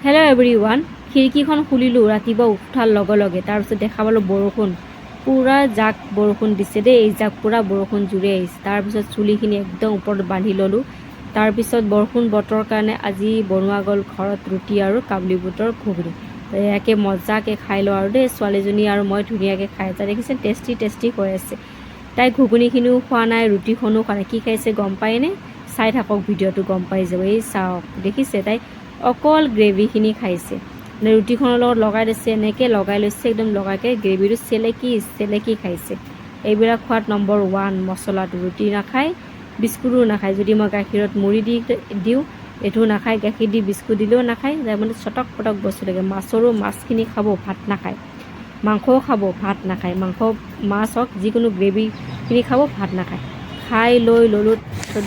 Hello' everyone. খিৰিকীখন খুলিলোঁ ৰাতিপুৱা উঠাৰ লগে লগে, তাৰপিছত দেখা পালোঁ বৰষুণ, পূৰা জাক বৰষুণ দিছে দেই। এই জাক পূৰা বৰষুণ জোৰে আহিছে। তাৰপিছত চুলিখিনি একদম ওপৰত বান্ধি ল'লোঁ। তাৰপিছত বৰষুণ বতৰৰ কাৰণে আজি বনোৱা গ'ল ঘৰত ৰুটি আৰু কাবুলী বুটৰ ঘুগুনি। ইয়াকে মজাকৈ খাই লওঁ আৰু দেই, ছোৱালীজনী আৰু মই ধুনীয়াকৈ খাই এটা দেখিছে টেষ্টি টেষ্টি হৈ আছে। তাই ঘুগুনিখিনিও খোৱা নাই, ৰুটিখনো খোৱা নাই। কি খাইছে গম পায়নে? চাই থাকক ভিডিঅ'টো, গম পাই যাব। এই চাওক, দেখিছে তাই অকল গ্ৰেভিখিনি খাইছে। মানে ৰুটিখনৰ লগত লগাই দিছে, এনেকৈ লগাই লৈছে, একদম লগাইকৈ গ্ৰেভিটো চেলেকি খাইছে। এইবিলাক খোৱাত নম্বৰ 1 মছলাটো। ৰুটি নাখায়, বিস্কুটো নাখায়। যদি মই গাখীৰত মুড়ি দি দিওঁ এইটোও নাখায়, গাখীৰ দি বিস্কুট দিলেও নাখায়। তাৰমানে চটক পটক বস্তু লাগে। মাছখিনি খাব, ভাত নাখায়। মাংসও খাব, ভাত নাখায়। মাছ হওক যিকোনো গ্ৰেভিখিনি খাব, ভাত নাখায়। খাই লৈ ল'লোঁ। তাৰপিছত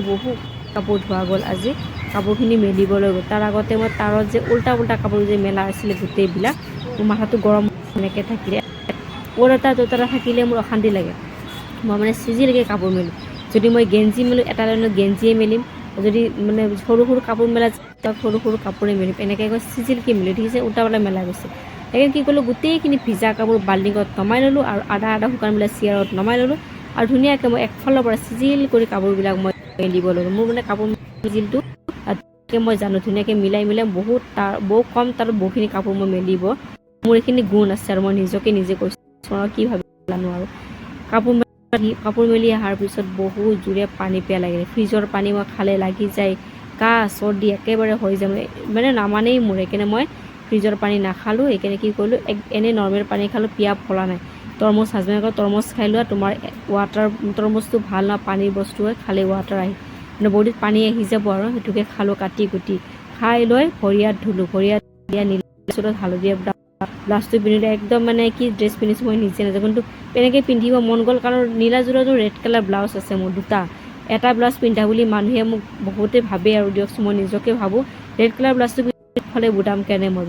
বহু কাপোৰ ধোৱা গ'ল আজি। কাপোৰখিনি মেলিবলৈ গ'ল। তাৰ আগতে মই তাৰত যে উল্টা কাপোৰ যে মেলা আছিলে গোটেইবিলাক, মোৰ মাথাটো গৰম এনেকৈ থাকিলে। এটা দুটা থাকিলে মোৰ অশান্তি লাগে। মই মানে চিজিলকৈ কাপোৰ মেলোঁ। যদি মই গেঞ্জি মেলোঁ, এটা লাইনত গেঞ্জিয়ে মেলিম। যদি মানে সৰু কাপোৰ মেলা, সৰু কাপোৰে মেলিম। এনেকৈ চিজিলকৈ মেলোঁ। দেখিছে উল্টা মেলা গৈছে। সেইকাৰণে কি কৰিলোঁ, গোটেইখিনি ভিজা কাপোৰ বাল্টিঙত নমাই ল'লোঁ আৰু আধা শুকানবিলাক চিয়াৰত নমাই ল'লোঁ। আৰু ধুনীয়াকৈ মই একফালৰ পৰা চিজিল কৰি কাপোৰবিলাক মই মেলিব ল'লোঁ। মোৰ মানে কাপোৰ চিজিলটো মই জানো ধুনীয়াকৈ মিলাই বহুত কম তাৰত বহুখিনি কাপোৰ মই মেলিব। মোৰ এইখিনি গুণ আছে আৰু মই নিজে কৈছোঁ কি ভাবি জানো আৰু। কাপোৰ মেলি অহাৰ পিছত বহুত জোৰে পানী লাগে। ফ্ৰিজৰ পানী মই খালে লাগি যায়, কাহ চৰ্দি একেবাৰে হৈ যায়। মানে নামানেই মোৰ। সেইকাৰণে মই ফ্ৰিজৰ পানী নাখালোঁ। সেইকাৰণে কি কৰিলোঁ, এনেই নৰ্মেল পানী খালোঁ, পিয়াহ ফলা নাই। তৰমুজ, হাজবেণ্ডে কয় তৰমুজ খাই লোৱা, তোমাৰ তৰমুজটো ভাল না, পানীৰ বস্তু হয়, খালে ৱাটাৰ আহি মানে বডিত পানী আহি যাব আৰু। সেইটোকে খালোঁ কাটি কুটি। খাই লৈ ভৰিয়াত ধুলোঁ। ভৰিয়াত নীলা হালধীয়া ব্লাউজটো পিন্ধিলে একদম মানে কি ড্ৰেছ পিন্ধিছোঁ মই নিজে নাজানো, কিন্তু এনেকৈ পিন্ধিব মন গ'ল। কাৰণ নীলা যোৰাটো ৰেড কালাৰ ব্লাউজ আছে মোৰ দুটা। এটা ব্লাউজ পিন্ধা বুলি মানুহে মোক বহুতে ভাবে আৰু দিয়কচোন, মই নিজকে ভাবোঁ ৰেড কালাৰ ব্লাউজটো পিন্ধিলে বুটাম কেনে মই